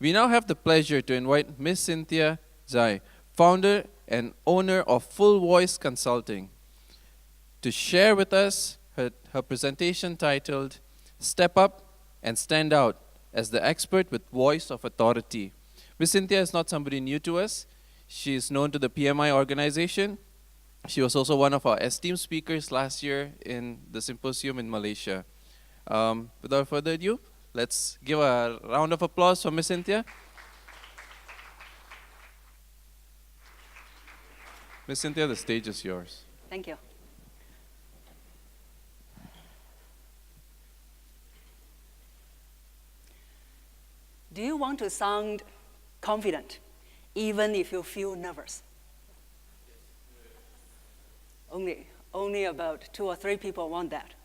We now have the pleasure to invite Miss Cynthia Zhai, founder and owner of Full Voice Consulting, to share with us her presentation titled Step Up and Stand Out as the Expert with Voice of Authority. Miss Cynthia is not somebody new to us. She is known to the PMI organization. She was also one of our esteemed speakers last year in the symposium in Malaysia. Without further ado, let's give a round of applause for Miss Cynthia. Miss Cynthia, the stage is yours. Thank you. Do you want to sound confident, even if you feel nervous? Only about 2 or 3 people want that.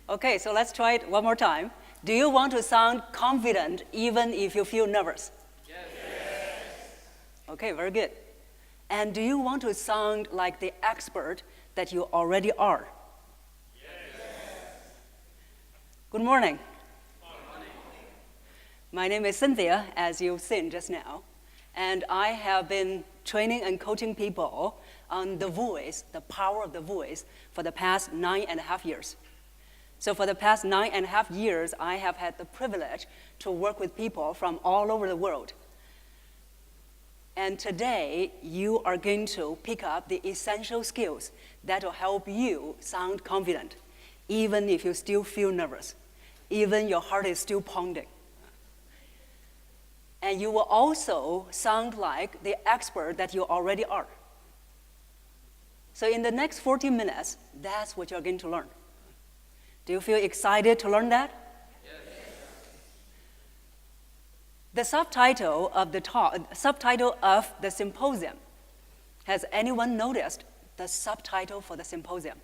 Okay, so let's try it one more time. Do you want to sound confident, even if you feel nervous? Yes. Okay, very good. And do you want to sound like the expert that you already are? Yes. Good morning. My name is Cynthia, as you've seen just now, and I have been training and coaching people on the voice, the power of the voice, for the past 9.5 years. So for the past 9.5 years, I have had the privilege to work with people from all over the world. And today, you are going to pick up the essential skills that will help you sound confident, even if you still feel nervous, even your heart is still pounding. And you will also sound like the expert that you already are. So in the next 40 minutes, that's what you're going to learn. Do you feel excited to learn that? Yes. The subtitle of the symposium, has anyone noticed the subtitle for the symposium?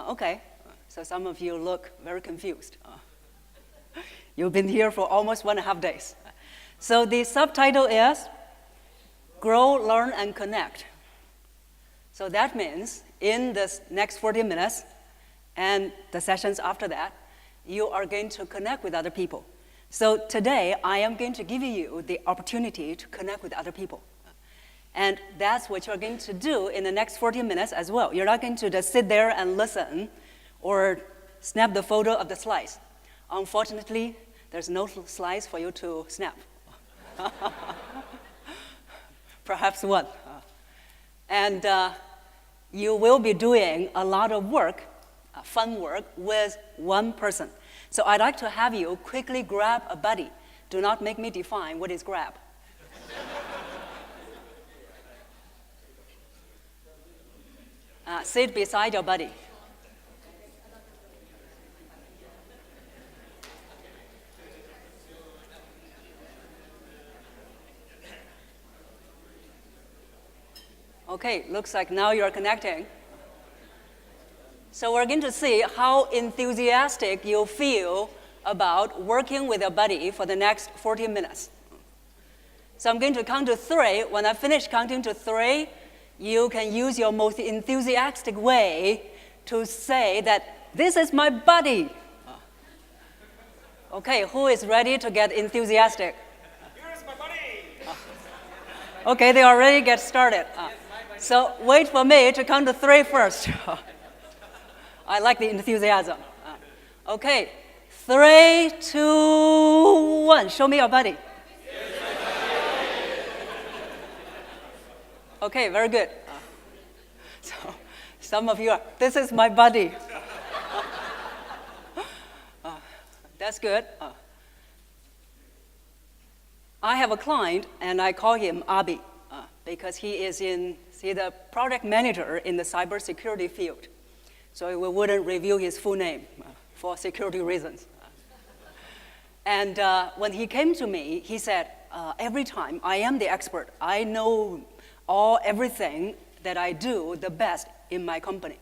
Okay. So some of you look very confused. You've been here for almost 1.5 days. So the subtitle is Grow, Learn, and Connect. So that means in the next 40 minutes and the sessions after that, you are going to connect with other people. So today, I am going to give you the opportunity to connect with other people. And that's what you're going to do in the next 40 minutes as well. You're not going to just sit there and listen or snap the photo of the slides. Unfortunately, there's no slides for you to snap. Perhaps one. And you will be doing a lot of work, fun work, with one person. So I'd like to have you quickly grab a buddy. Do not make me define what is grab. Sit beside your buddy. Okay, looks like now you're connecting. So we're going to see how enthusiastic you feel about working with a buddy for the next 40 minutes. So I'm going to count to 3. When I finish counting to 3, you can use your most enthusiastic way to say that this is my buddy. Okay, who is ready to get enthusiastic? Here's my buddy. Okay, they already get started. So wait for me to count to 3 first. I like the enthusiasm. Okay, 3, 2, 1. Show me your buddy. Okay, very good. So some of you are, this is my buddy. That's good. I have a client, and I call him Abi, because he's the product manager in the cybersecurity field. So we wouldn't reveal his full name for security reasons. And when he came to me, he said, every time I am the expert. I know everything that I do the best in my company.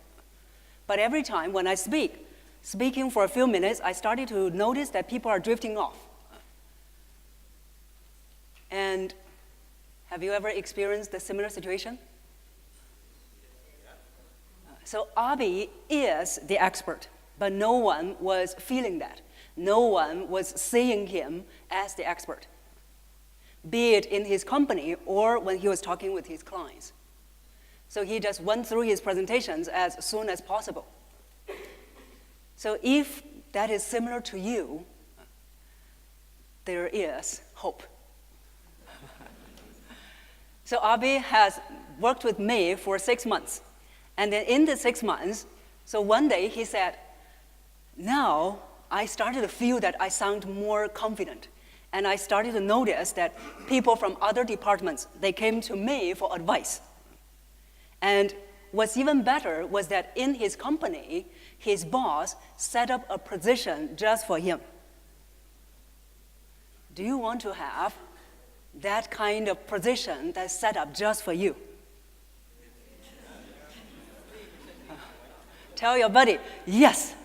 But every time when I speaking for a few minutes, I started to notice that people are drifting off. And have you ever experienced a similar situation? So Abi is the expert. but no one was feeling that. No one was seeing him as the expert, be it in his company or when he was talking with his clients. So he just went through his presentations as soon as possible. So if that is similar to you, there is hope. So Abe has worked with me for 6 months. And then in the 6 months, so one day he said, now I started to feel that I sound more confident. And I started to notice that people from other departments, they came to me for advice. And what's even better was that in his company, his boss set up a position just for him. Do you want to have that kind of position that's set up just for you? Tell your buddy, yes.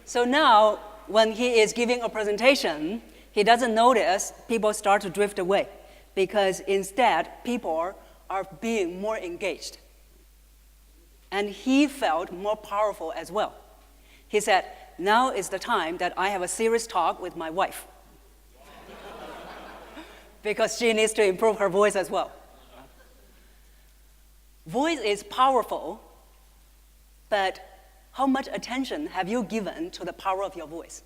So now, when he is giving a presentation, he doesn't notice people start to drift away, because instead, people are being more engaged. And he felt more powerful as well. He said, now is the time that I have a serious talk with my wife, because she needs to improve her voice as well. Voice is powerful, but how much attention have you given to the power of your voice?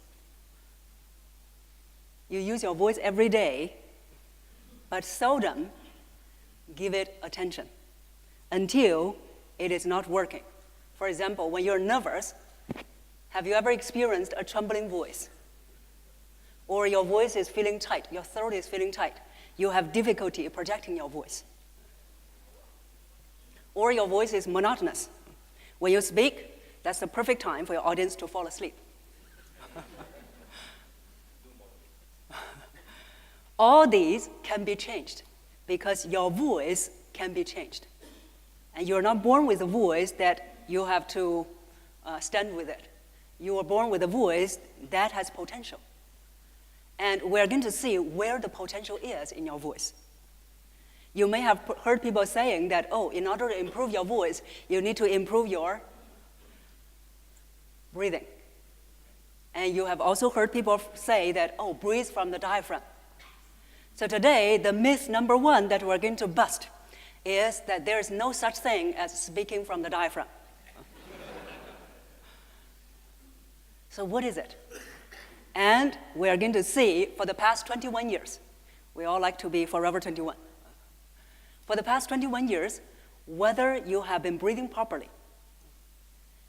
You use your voice every day, but seldom give it attention until it is not working. For example, when you're nervous, have you ever experienced a trembling voice? Or your voice is feeling tight, your throat is feeling tight. You have difficulty projecting your voice. Or your voice is monotonous. When you speak, that's the perfect time for your audience to fall asleep. All these can be changed because your voice can be changed. And you're not born with a voice that you have to stand with it. You are born with a voice that has potential. And we're going to see where the potential is in your voice. You may have heard people saying that, oh, in order to improve your voice, you need to improve your breathing. And you have also heard people say that, oh, breathe from the diaphragm. So today, the myth number one that we're going to bust is that there is no such thing as speaking from the diaphragm. So what is it? And we are going to see for the past 21 years, we all like to be forever 21. For the past 21 years, whether you have been breathing properly.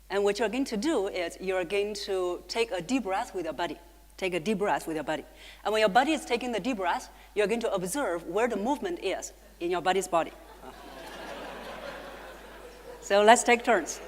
And what you're going to do is you're going to take a deep breath with your body. Take a deep breath with your body. And when your body is taking the deep breath, you're going to observe where the movement is in your body's body. So let's take turns.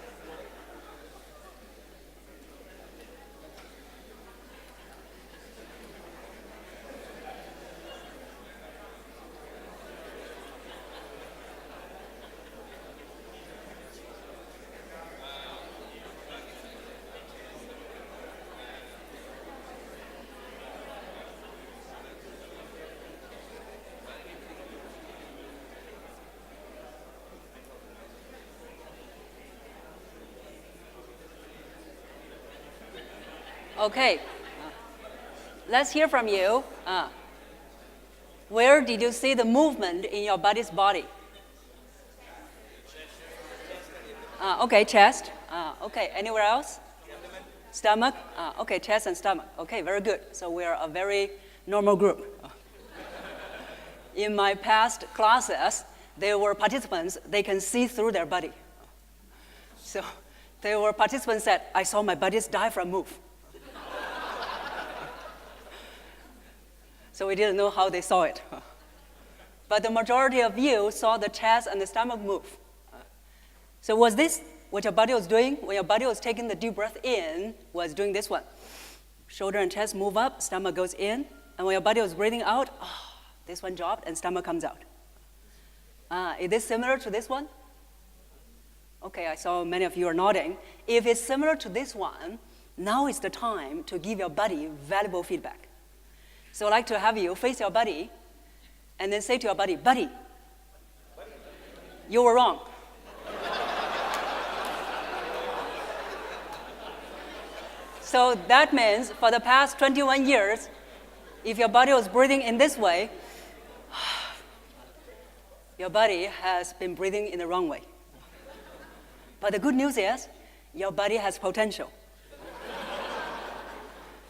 Okay, let's hear from you. Where did you see the movement in your body's body? Okay, chest. Okay, anywhere else? Stomach. Okay, chest and stomach. Okay, very good. So we are a very normal group. In my past classes, there were participants, they can see through their body. So there were participants that I saw my body's diaphragm move. So we didn't know how they saw it. But the majority of you saw the chest and the stomach move. So was this what your body was doing? When your body was taking the deep breath in, was doing this one. Shoulder and chest move up, stomach goes in. And when your body was breathing out, this one dropped and stomach comes out. Is this similar to this one? Okay, I saw many of you are nodding. If it's similar to this one, now is the time to give your body valuable feedback. So I'd like to have you face your body And then say to your buddy, buddy, you were wrong. So that means for the past 21 years, if your body was breathing in this way, your body has been breathing in the wrong way. But the good news is, your body has potential.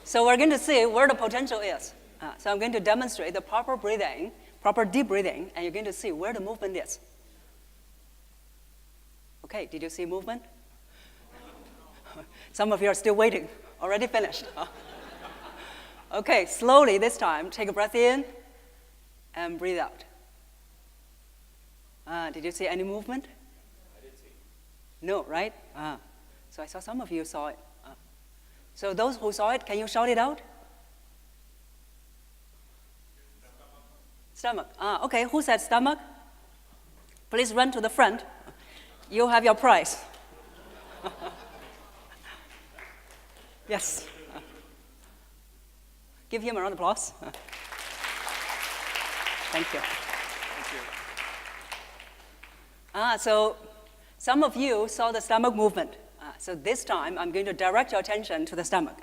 So we're going to see where the potential is. So I'm going to demonstrate the proper breathing, proper deep breathing, and you're going to see where the movement is. Okay, did you see movement? Some of you are still waiting. Already finished. Okay, slowly this time, take a breath in and breathe out. Did you see any movement? I didn't see. No, right? So I saw some of you saw it. So those who saw it, can you shout it out? Stomach. Okay, who said stomach? Please run to the front. You have your prize. Yes. Give him a round of applause. Thank you. So some of you saw the stomach movement. So this time, I'm going to direct your attention to the stomach.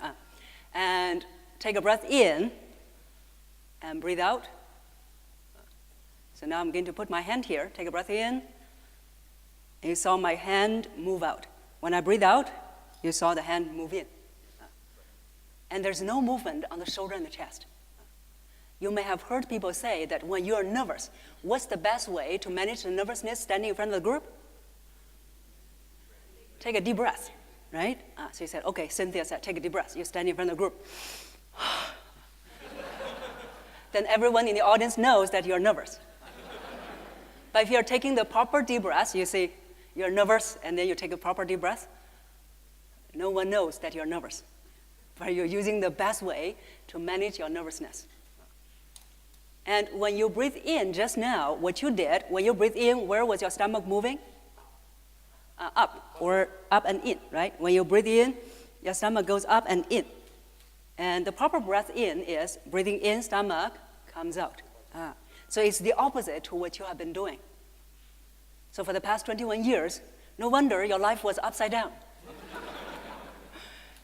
And take a breath in and breathe out. So now I'm going to put my hand here. Take a breath in. You saw my hand move out. When I breathe out, you saw the hand move in. And there's no movement on the shoulder and the chest. You may have heard people say that when you're nervous, what's the best way to manage the nervousness standing in front of the group? Take a deep breath, right? So you said, okay, Cynthia said, take a deep breath. You stand in front of the group. Then everyone in the audience knows that you're nervous. But if you're taking the proper deep breath, you see, you're nervous, and then you take a proper deep breath, no one knows that you're nervous. But you're using the best way to manage your nervousness. And when you breathe in just now, what you did, when you breathe in, where was your stomach moving? Up, or up and in, right? When you breathe in, your stomach goes up and in. And the proper breath in is breathing in, stomach comes out. So it's the opposite to what you have been doing. So for the past 21 years, no wonder your life was upside down.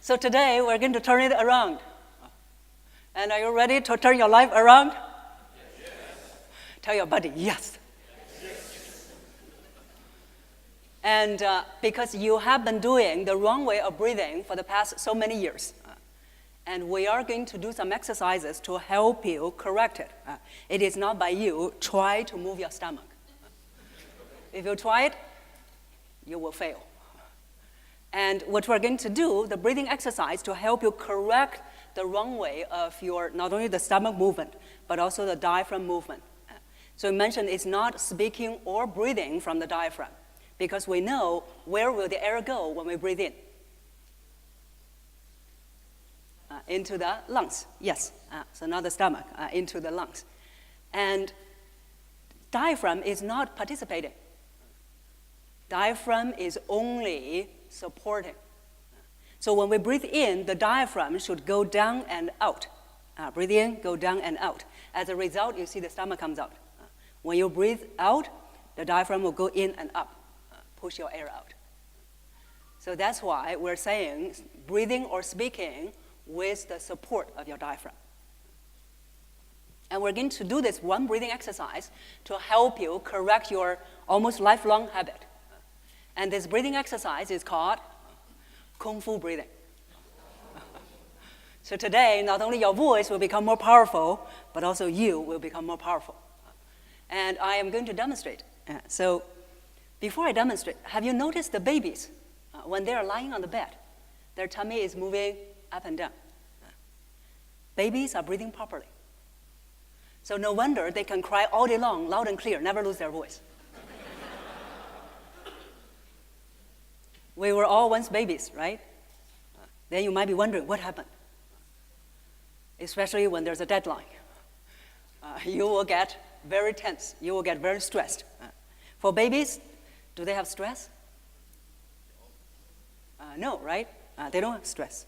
So today, we're going to turn it around. And are you ready to turn your life around? Yes. Tell your buddy, yes. And because you have been doing the wrong way of breathing for the past so many years. And we are going to do some exercises to help you correct it. It is not by you. Try to move your stomach. If you try it, you will fail. And what we're going to do, the breathing exercise to help you correct the wrong way of your, not only the stomach movement, but also the diaphragm movement. So we mentioned it's not speaking or breathing from the diaphragm, because we know where will the air go when we breathe in. Into the lungs, yes. So not the stomach, into the lungs. And diaphragm is not participating. Diaphragm is only supporting. So when we breathe in, the diaphragm should go down and out. Breathe in, go down and out. As a result, you see the stomach comes out. When you breathe out, the diaphragm will go in and up, push your air out. So that's why we're saying breathing or speaking with the support of your diaphragm. And we're going to do this one breathing exercise to help you correct your almost lifelong habit. And this breathing exercise is called Kung Fu breathing. So today, not only your voice will become more powerful, but also you will become more powerful. And I am going to demonstrate. So before I demonstrate, have you noticed the babies, when they are lying on the bed, their tummy is moving up and down. Babies are breathing properly. So no wonder they can cry all day long, loud and clear, never lose their voice. We were all once babies, right? Then you might be wondering, what happened? Especially when there's a deadline. You will get very tense. You will get very stressed. For babies, do they have stress? No, right? They don't have stress.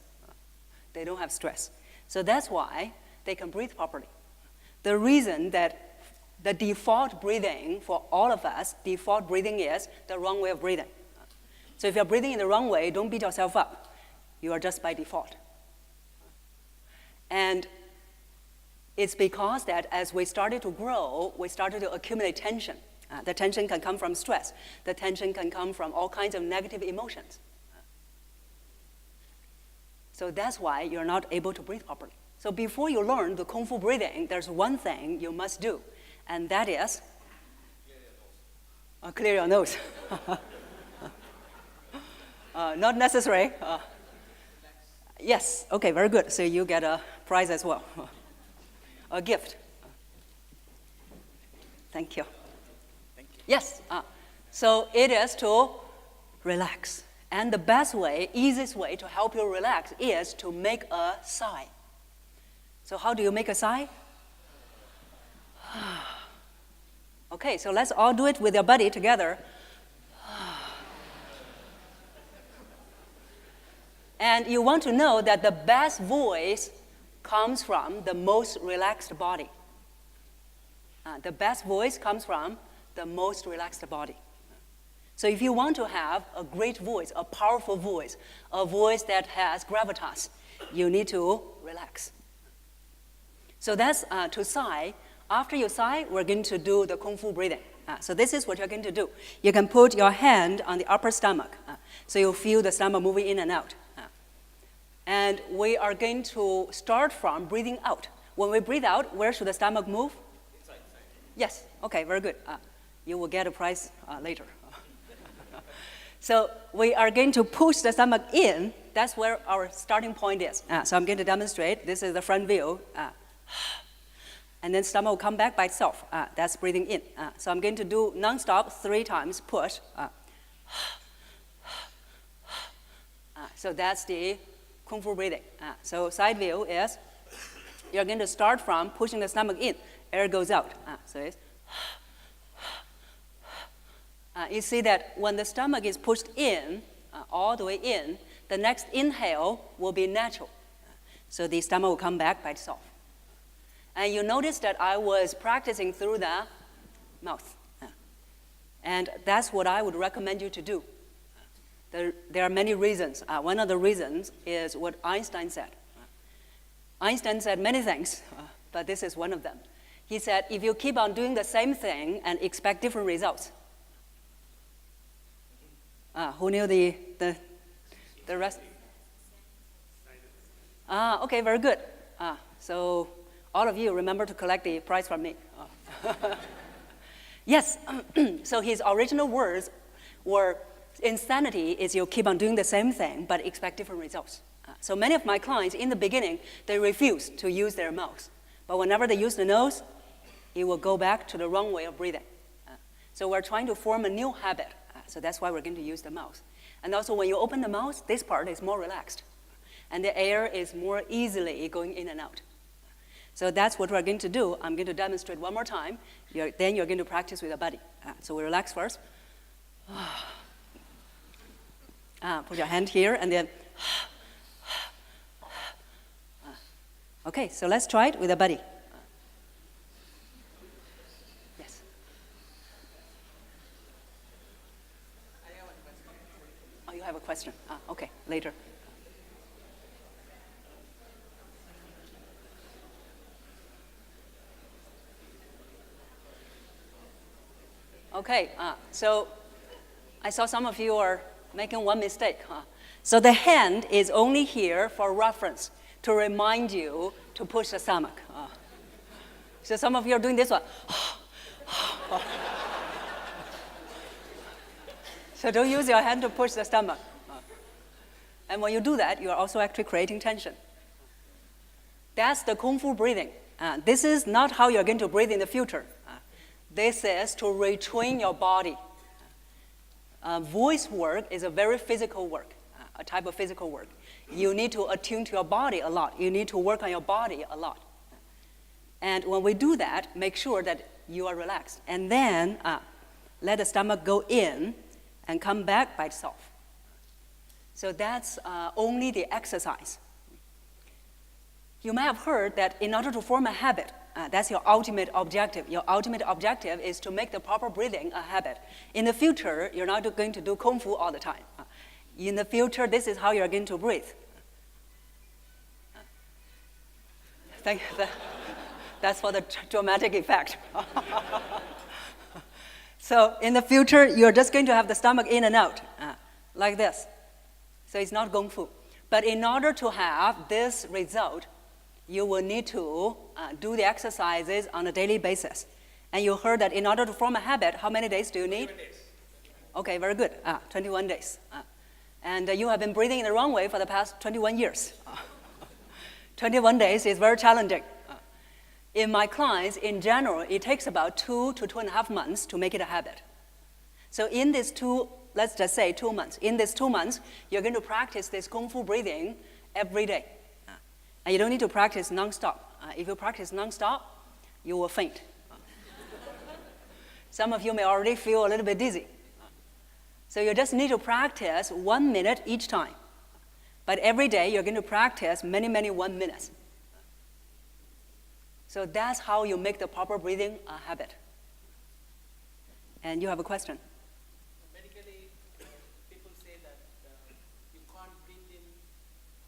They don't have stress. So that's why they can breathe properly. The reason that the default breathing for all of us, default breathing is the wrong way of breathing. So if you're breathing in the wrong way, don't beat yourself up. You are just by default. And it's because that as we started to grow, we started to accumulate tension. The tension can come from stress. The tension can come from all kinds of negative emotions. So that's why you're not able to breathe properly. So before you learn the Kung Fu breathing, there's one thing you must do, and that is clear your nose. Not necessary. Yes, okay, very good. So you get a prize as well, a gift. Thank you. Yes, so it is to relax. And the best way, easiest way to help you relax is to make a sigh. So how do you make a sigh? Okay, so let's all do it with your buddy together. And you want to know that the best voice comes from the most relaxed body. The best voice comes from the most relaxed body. So if you want to have a great voice, a powerful voice, a voice that has gravitas, you need to relax. So that's to sigh. After you sigh, we're going to do the Kung Fu breathing. So this is what you're going to do. You can put your hand on the upper stomach, so you feel the stomach moving in and out. And we are going to start from breathing out. When we breathe out, where should the stomach move? Inside. Yes, okay, very good. You will get a prize later. So we are going to push the stomach in. That's where our starting point is. So I'm going to demonstrate. This is the front view. And then stomach will come back by itself. That's breathing in. So I'm going to do nonstop 3 times push. So that's the Kung Fu breathing. So side view is you're going to start from pushing the stomach in. Air goes out. So it's you see that when the stomach is pushed in, all the way in, the next inhale will be natural. So the stomach will come back by itself. And you notice that I was practicing through the mouth. And that's what I would recommend you to do. There are many reasons. One of the reasons is what Einstein said. Einstein said many things, but this is one of them. He said, if you keep on doing the same thing and expect different results. Who knew the rest? Okay, very good. So all of you remember to collect the prize from me. Yes, so his original words were, insanity is you keep on doing the same thing but expect different results. So many of my clients, in the beginning, they refuse to use their mouth. But whenever they use the nose, it will go back to the wrong way of breathing. So we're trying to form a new habit. So that's why we're going to use the mouth. And also when you open the mouth, this part is more relaxed. And the air is more easily going in and out. So that's what we're going to do. I'm going to demonstrate one more time. Then you're going to practice with a buddy. So we relax first. Put your hand here and then. Okay, so let's try it with a buddy. Yes. Oh, you have a question? Okay, later. Okay, so I saw some of you are making one mistake. So the hand is only here for reference, to remind you to push the stomach. So some of you are doing this one. So don't use your hand to push the stomach. And when you do that, you are also actually creating tension. That's the Kung Fu breathing. This is not how you're going to breathe in the future. This is to retrain your body. Voice work is a very physical work, a type of physical work. You need to attune to your body a lot. You need to work on your body a lot. And when we do that, make sure that you are relaxed. And then let the stomach go in and come back by itself. So that's only the exercise. You may have heard that in order to form a habit, that's your ultimate objective. Your ultimate objective is to make the proper breathing a habit. In the future, you're not going to do Kung Fu all the time. In the future, this is how you're going to breathe. That's for the dramatic effect. So in the future, you're just going to have the stomach in and out, like this. So it's not Kung Fu. But in order to have this result, you will need to do the exercises on a daily basis. And you heard that in order to form a habit, how many days do you need? 21 days. Okay, very good. 21 days. And you have been breathing in the wrong way for the past 21 years. 21 days is very challenging. In my clients, in general, it takes about 2 to 2.5 months to make it a habit. So in these let's just say 2 months. In these 2 months, you're going to practice this Kung Fu breathing every day. And you don't need to practice nonstop. If you practice nonstop, you will faint. Some of you may already feel a little bit dizzy. So you just need to practice 1 minute each time. But every day, you're going to practice many, many 1 minutes. So that's how you make the proper breathing a habit. And you have a question? Medically, people say that you can't breathe in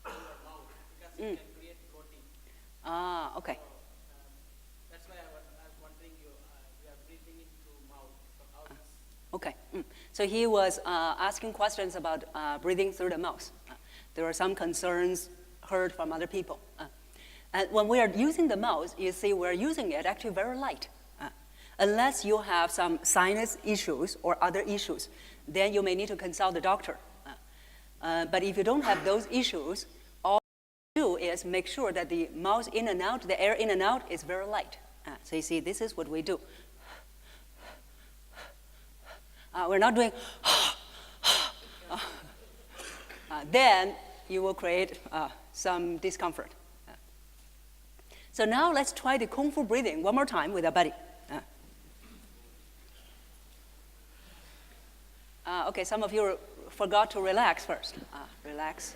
through your mouth because it can create bloating. Okay. That's why I was wondering you are breathing in through mouth. So how is Okay. So he was asking questions about breathing through the mouth. There were some concerns heard from other people. And when we are using the mouth, you see we're using it actually very light. Unless you have some sinus issues or other issues, then you may need to consult the doctor. But if you don't have those issues, all you do is make sure that the mouth in and out, the air in and out is very light. So you see, this is what we do. We're not doing then you will create some discomfort. So now let's try the Kung Fu breathing one more time with our buddy. Okay, some of you forgot to relax first. Relax.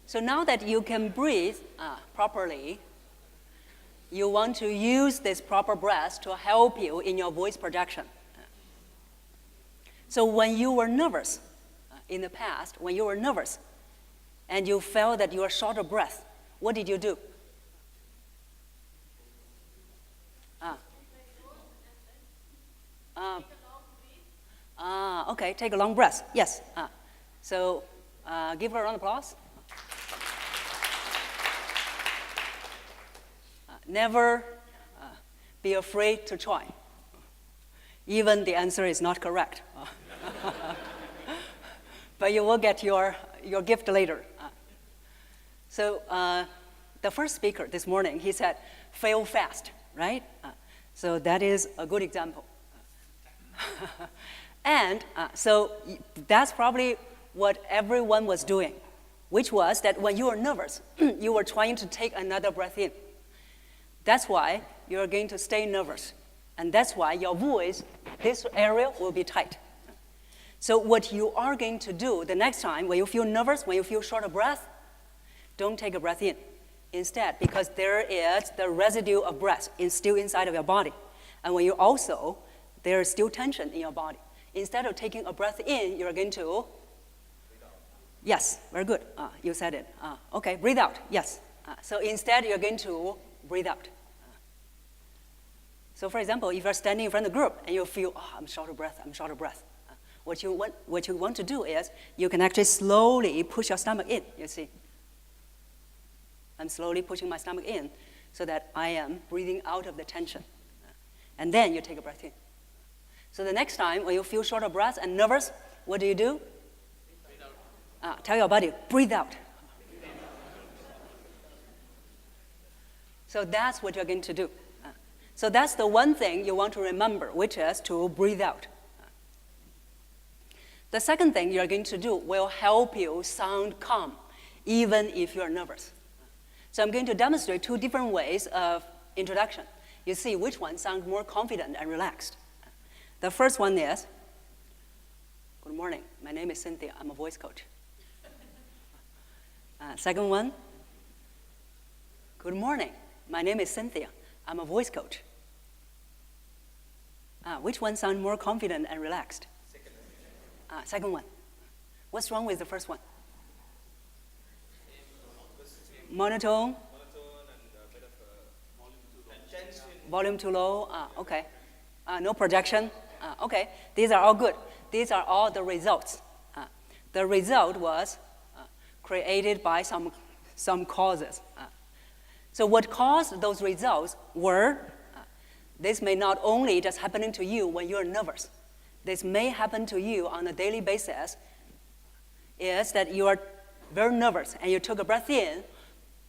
So now that you can breathe properly, you want to use this proper breath to help you in your voice production. So when you were nervous in the past, when you were nervous and you felt that you were short of breath, what did you do? Okay, take a long breath. Yes. So give her a round of applause. Never be afraid to try. Even the answer is not correct. But you will get your gift later. So the first speaker this morning, he said, fail fast, right? So that is a good example. And so that's probably what everyone was doing, which was that when you were nervous, you were trying to take another breath in. That's why you're going to stay nervous. And that's why your voice, this area will be tight. So what you are going to do the next time when you feel nervous, when you feel short of breath, don't take a breath in. Instead, because there is the residue of breath still inside of your body. And when you also, there is still tension in your body. Instead of taking a breath in, you're going to? Yes, very good. You said it. Okay, breathe out. Yes. So instead, you're going to breathe out. So for example, if you're standing in front of the group and you feel, I'm short of breath, what you want to do is you can actually slowly push your stomach in, you see. I'm slowly pushing my stomach in so that I am breathing out of the tension. And then you take a breath in. So the next time when you feel short of breath and nervous, what do? Breathe out. Tell your body, breathe out. So that's what you're going to do. So that's the one thing you want to remember, which is to breathe out. The second thing you're going to do will help you sound calm, even if you're nervous. So I'm going to demonstrate two different ways of introduction. You see which one sounds more confident and relaxed. The first one is, good morning, my name is Cynthia, I'm a voice coach. Second one, good morning, my name is Cynthia, I'm a voice coach. Which one sounds more confident and relaxed? Second one. What's wrong with the first one? Monotone? Monotone and a bit of tension. Volume too low? Okay. No projection? Okay. These are all good. These are all the results. The result was created by some causes. So what caused those results were, this may not only just happening to you when you're nervous. This may happen to you on a daily basis, is that you are very nervous and you took a breath in,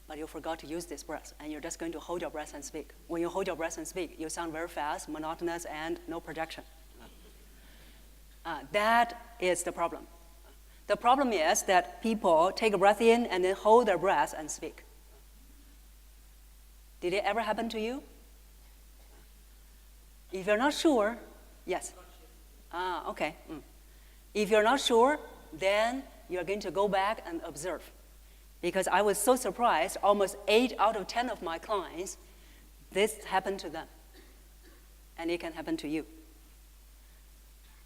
but you forgot to use this breath, and you're just going to hold your breath and speak. When you hold your breath and speak, you sound very fast, monotonous, and no projection. That is the problem. The problem is that people take a breath in and then hold their breath and speak. Did it ever happen to you? If you're not sure, yes. Okay. If you're not sure, then you're going to go back and observe. Because I was so surprised, almost 8 out of 10 of my clients, this happened to them. And it can happen to you.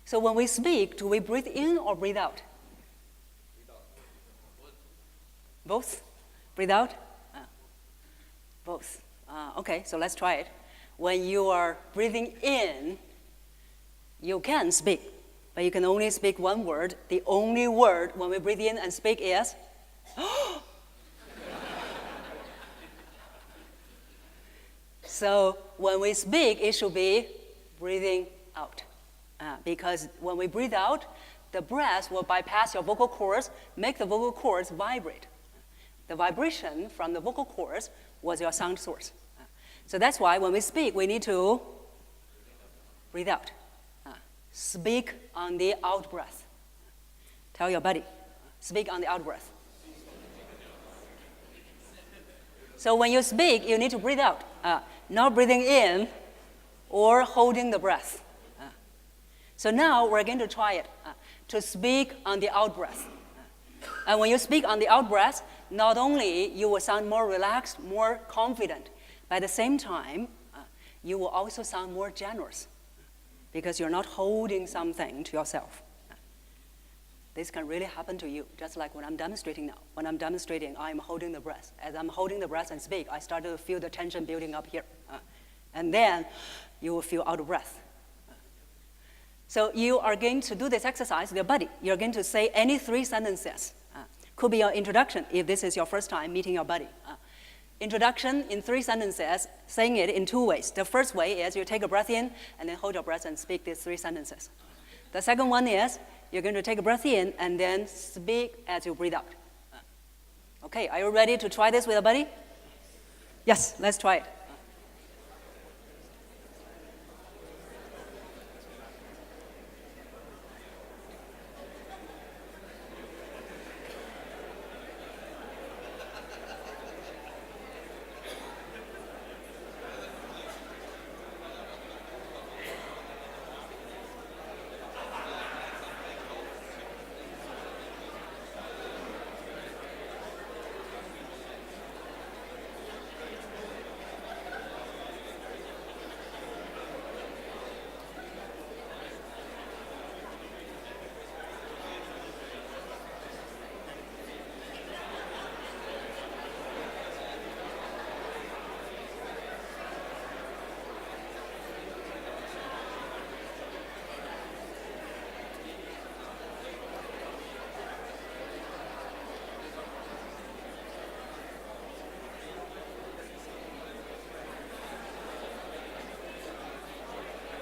So when we speak, do we breathe in or breathe out? Both? Breathe out? Both. Okay, so let's try it. When you are breathing in, you can speak, but you can only speak one word. The only word when we breathe in and speak is So when we speak, it should be breathing out. Because when we breathe out, the breath will bypass your vocal cords, make the vocal cords vibrate. The vibration from the vocal cords was your sound source. So that's why when we speak, we need to breathe out. Speak on the out breath. Tell your buddy, speak on the out breath. So when you speak, you need to breathe out, not breathing in or holding the breath. So now we're going to try it, to speak on the out breath. And when you speak on the out breath, not only you will sound more relaxed, more confident, but at the same time, you will also sound more generous because you're not holding something to yourself. This can really happen to you, just like when I'm demonstrating now. When I'm demonstrating, I'm holding the breath. As I'm holding the breath and speak, I start to feel the tension building up here. And then you will feel out of breath. So you are going to do this exercise with your buddy. You're going to say any 3 sentences. Could be your introduction if this is your first time meeting your buddy. Introduction in 3 sentences, saying it in 2 ways. The first way is you take a breath in and then hold your breath and speak these 3 sentences. The second one is you're going to take a breath in and then speak as you breathe out. Okay, are you ready to try this with a buddy? Yes, let's try it.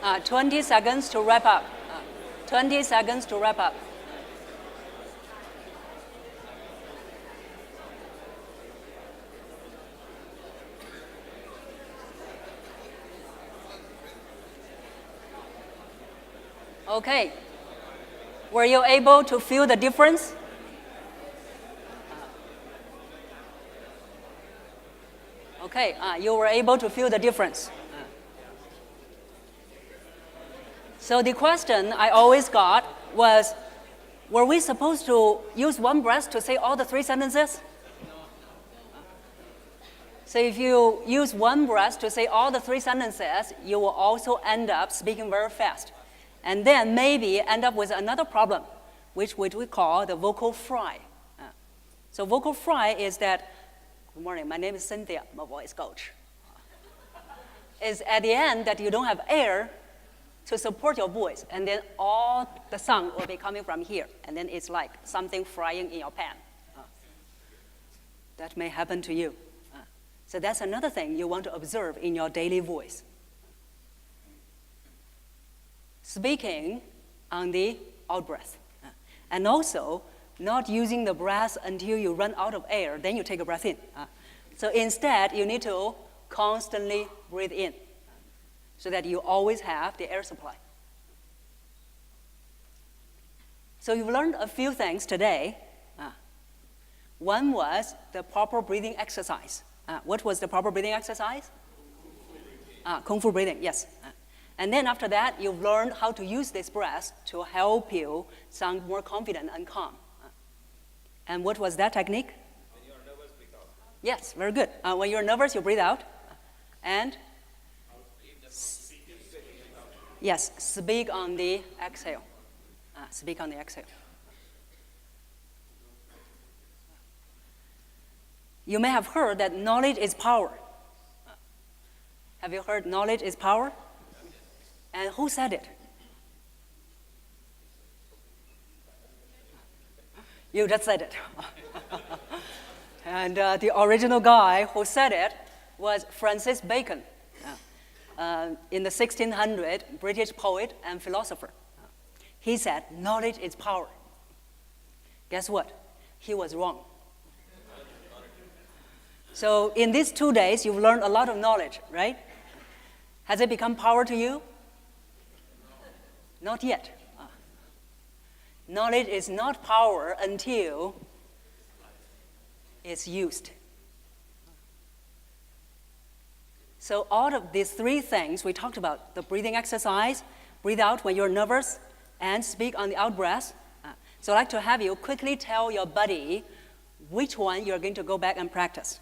Uh, 20 seconds to wrap up. 20 seconds to wrap up. Okay. Were you able to feel the difference? Okay, you were able to feel the difference. So the question I always got was, were we supposed to use one breath to say all the 3 sentences? So if you use one breath to say all the 3 sentences, you will also end up speaking very fast. And then maybe end up with another problem, which we call the vocal fry. So vocal fry is that, good morning, my name is Cynthia, I'm a voice coach. Is at the end that you don't have air to support your voice, and then all the sound will be coming from here, and then it's like something frying in your pan. That may happen to you. So that's another thing you want to observe in your daily voice. Speaking on the out-breath. And also, not using the breath until you run out of air, then you take a breath in. So instead, you need to constantly breathe in so that you always have the air supply. So you've learned a few things today. One was the proper breathing exercise. What was the proper breathing exercise? Kung Fu breathing, yes. And then after that, you've learned how to use this breath to help you sound more confident and calm. And what was that technique? When you are nervous, breathe out. Yes, very good. When you're nervous, you breathe out. And? Yes, speak on the exhale. Speak on the exhale. You may have heard that knowledge is power. Have you heard knowledge is power? And who said it? You just said it. And the original guy who said it was Francis Bacon, in the 1600s, British poet and philosopher. He said, knowledge is power. Guess what? He was wrong. So in these 2 days, you've learned a lot of knowledge, right? Has it become power to you? Not yet. Knowledge is not power until it's used. So out of these 3 things we talked about, the breathing exercise, breathe out when you're nervous, and speak on the out-breath. So I'd like to have you quickly tell your buddy which one you're going to go back and practice.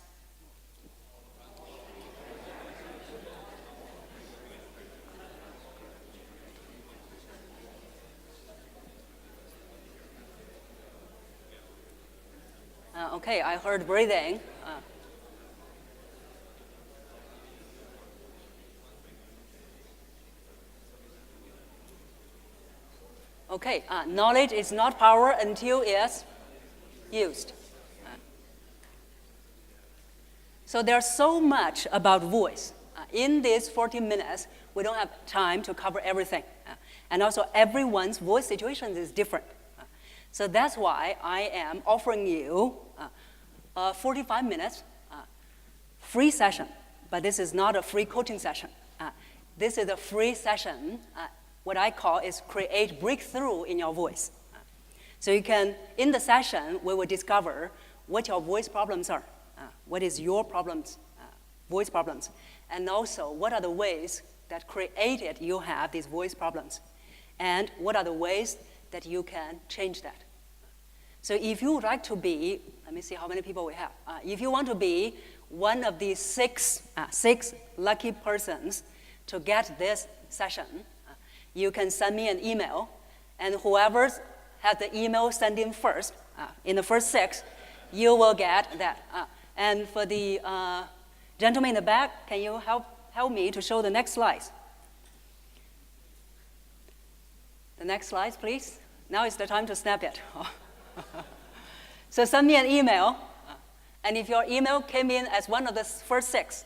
Okay, I heard breathing. Okay, knowledge is not power until it's used. So there's so much about voice. In these 40 minutes, we don't have time to cover everything. And also, everyone's voice situation is different. So that's why I am offering you a 45 minutes free session. But this is not a free coaching session. This is a free session. What I call is create breakthrough in your voice. So you can, in the session, we will discover what your voice problems are. What is your problems, voice problems. And also, what are the ways that created you have these voice problems. And what are the ways that you can change that. So if you would like to be, let me see how many people we have. If you want to be one of these six lucky persons to get this session, you can send me an email, and whoever has the email sent in first, in the first 6, you will get that. And for the gentleman in the back, can you help me to show the next slides? The next slides, please. Now is the time to snap it. So send me an email, and if your email came in as one of the first 6,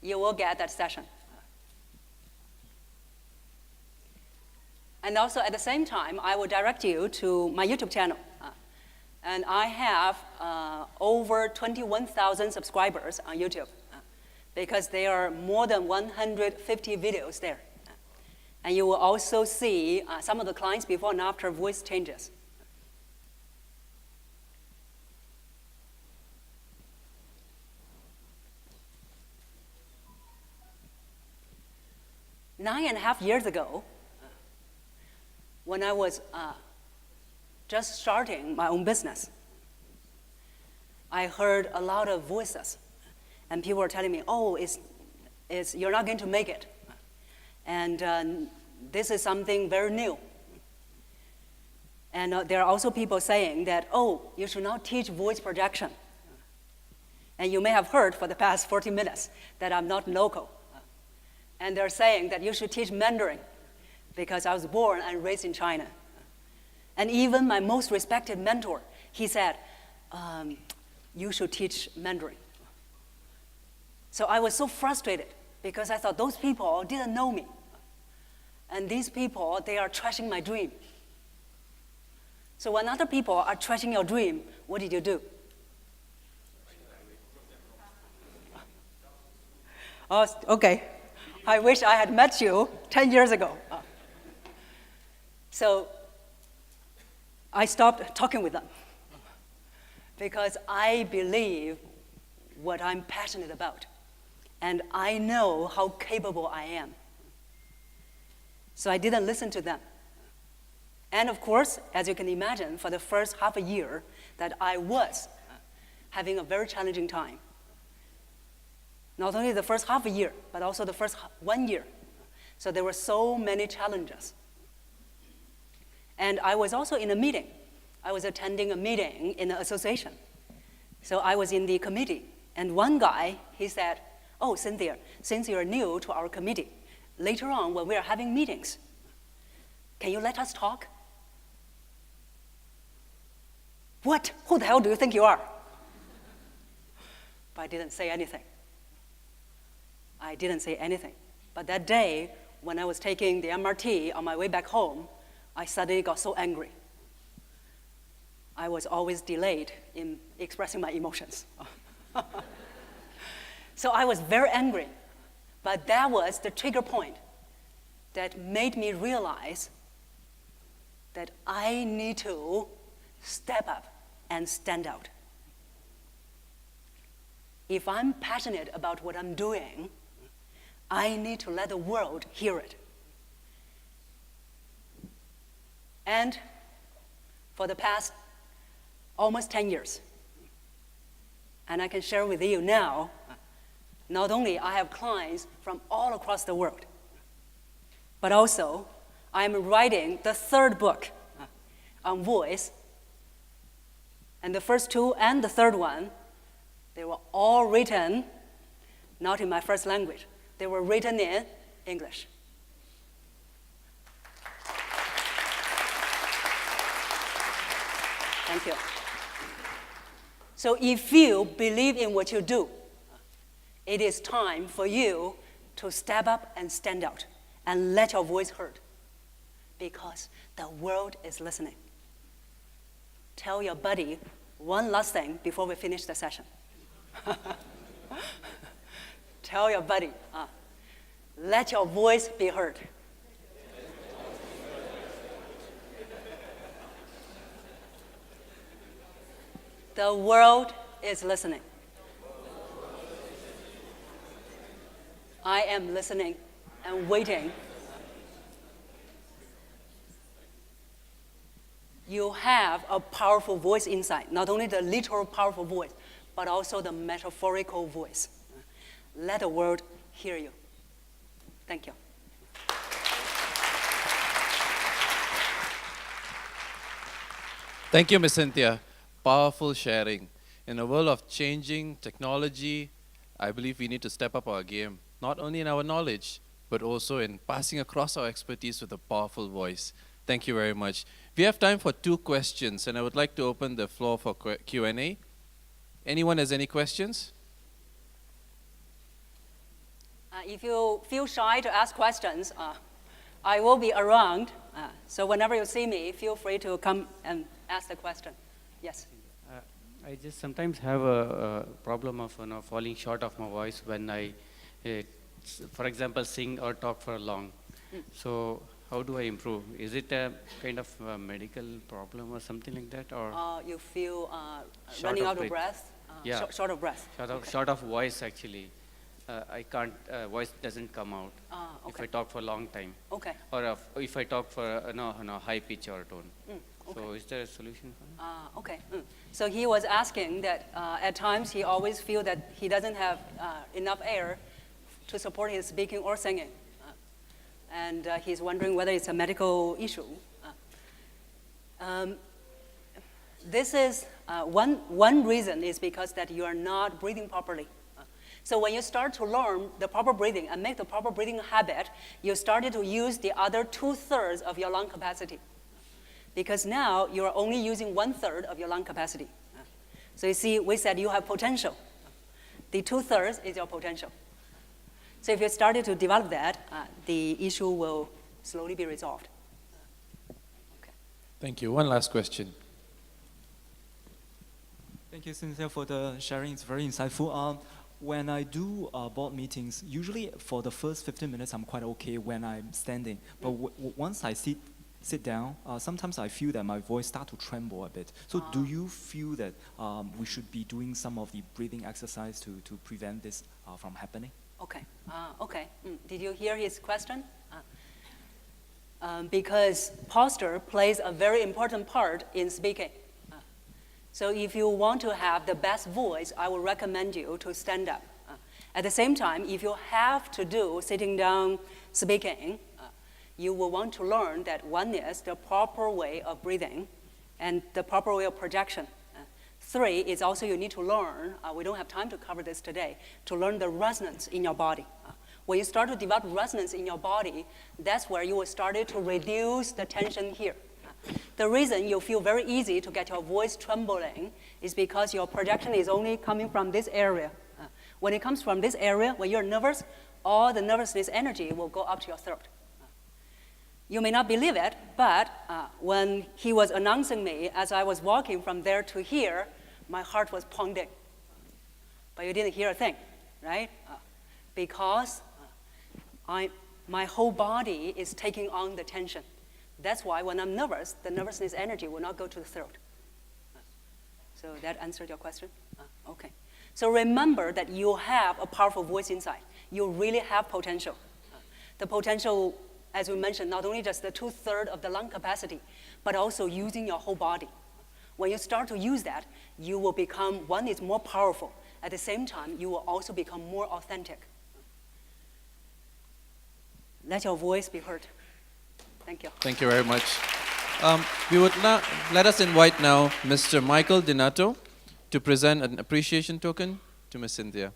you will get that session. And also at the same time, I will direct you to my YouTube channel. And I have over 21,000 subscribers on YouTube because there are more than 150 videos there. And you will also see some of the clients before and after voice changes. 9.5 years ago, when I was just starting my own business, I heard a lot of voices, and people were telling me, oh, you're not going to make it. And this is something very new. And there are also people saying that, oh, you should not teach voice projection. And you may have heard for the past 40 minutes that I'm not local. And they're saying that you should teach Mandarin because I was born and raised in China. And even my most respected mentor, he said, you should teach Mandarin. So I was so frustrated because I thought those people didn't know me. And these people, they are trashing my dream. So when other people are trashing your dream, what did you do? Oh, okay. I wish I had met you 10 years ago. So I stopped talking with them because I believe what I'm passionate about, and I know how capable I am. So I didn't listen to them. And of course, as you can imagine, for the first half a year that I was having a very challenging time. Not only the first half a year, but also the first 1 year. So there were so many challenges. And I was also in a meeting. I was attending a meeting in the association. So I was in the committee. And one guy, he said, oh, Cynthia, since you're new to our committee, later on when we're having meetings, can you let us talk? What? Who the hell do you think you are? But I didn't say anything. I didn't say anything. But that day, when I was taking the MRT on my way back home, I suddenly got so angry. I was always delayed in expressing my emotions. So I was very angry. But that was the trigger point that made me realize that I need to step up and stand out. If I'm passionate about what I'm doing, I need to let the world hear it. And for the past almost 10 years, and I can share with you now, not only I have clients from all across the world, but also I'm writing the third book on voice. And the first two and the third one, they were all written not in my first language. They were written in English. Thank you. So if you believe in what you do, it is time for you to step up and stand out and let your voice heard, because the world is listening. Tell your buddy one last thing before we finish the session. Tell your buddy, let your voice be heard. The world is listening. I am listening and waiting. You have a powerful voice inside, not only the literal powerful voice, but also the metaphorical voice. Let the world hear you. Thank you. Thank you, Ms. Cynthia. Powerful sharing. In a world of changing technology, I believe we need to step up our game, not only in our knowledge, but also in passing across our expertise with a powerful voice. Thank you very much. We have time for 2 questions, and I would like to open the floor for Q&A. Anyone has any questions? If you feel shy to ask questions, I will be around. So whenever you see me, feel free to come and ask the question. Yes? I just sometimes have a problem of falling short of my voice when I, for example, sing or talk for long. So how do I improve? Is it a kind of a medical problem or something like that? Or you feel running out of breath? Yeah. Short of breath. Short of voice, actually. I can't, voice doesn't come out if Okay. I talk for a long time, Okay. or if I talk for high pitch or tone. So okay. is there a solution for that? Okay. So he was asking that at times he always feel that he doesn't have enough air to support his speaking or singing. And he's wondering whether it's a medical issue. This is one reason is because that you are not breathing properly. So when you start to learn the proper breathing and make the proper breathing habit, you started to use the other 2/3 of your lung capacity. Because now you are only using 1/3 of your lung capacity. So you see, we said you have potential. The 2/3 is your potential. So if you started to develop that, the issue will slowly be resolved. Okay. Thank you. One last question. Thank you, Cynthia, for the sharing. It's very insightful. When I do board meetings, usually for the first 15 minutes, I'm quite okay when I'm standing. But once I sit down, sometimes I feel that my voice starts to tremble a bit. So do you feel that we should be doing some of the breathing exercise to prevent this from happening? Okay. Okay. Did you hear his question? Because posture plays a very important part in speaking. So if you want to have the best voice, I would recommend you to stand up. At the same time, if you have to do sitting down speaking, you will want to learn that one is the proper way of breathing and the proper way of projection. 3 is also you need to learn, we don't have time to cover this today, to learn the resonance in your body. When you start to develop resonance in your body, that's where you will start to reduce the tension here. The reason you feel very easy to get your voice trembling is because your projection is only coming from this area. When it comes from this area, when you're nervous, all the nervousness energy will go up to your throat. You may not believe it, but when he was announcing me, as I was walking from there to here, my heart was pounding. But you didn't hear a thing, right? Because my whole body is taking on the tension. That's why when I'm nervous, the nervousness energy will not go to the throat. So that answered your question? Okay. So remember that you have a powerful voice inside. You really have potential. The potential, as we mentioned, not only just the 2/3 of the lung capacity, but also using your whole body. When you start to use that, you will become, one is more powerful. At the same time, you will also become more authentic. Let your voice be heard. Thank you. Thank you very much. We would now let us invite now Mr. Michael Donato to present an appreciation token to Ms. Cynthia.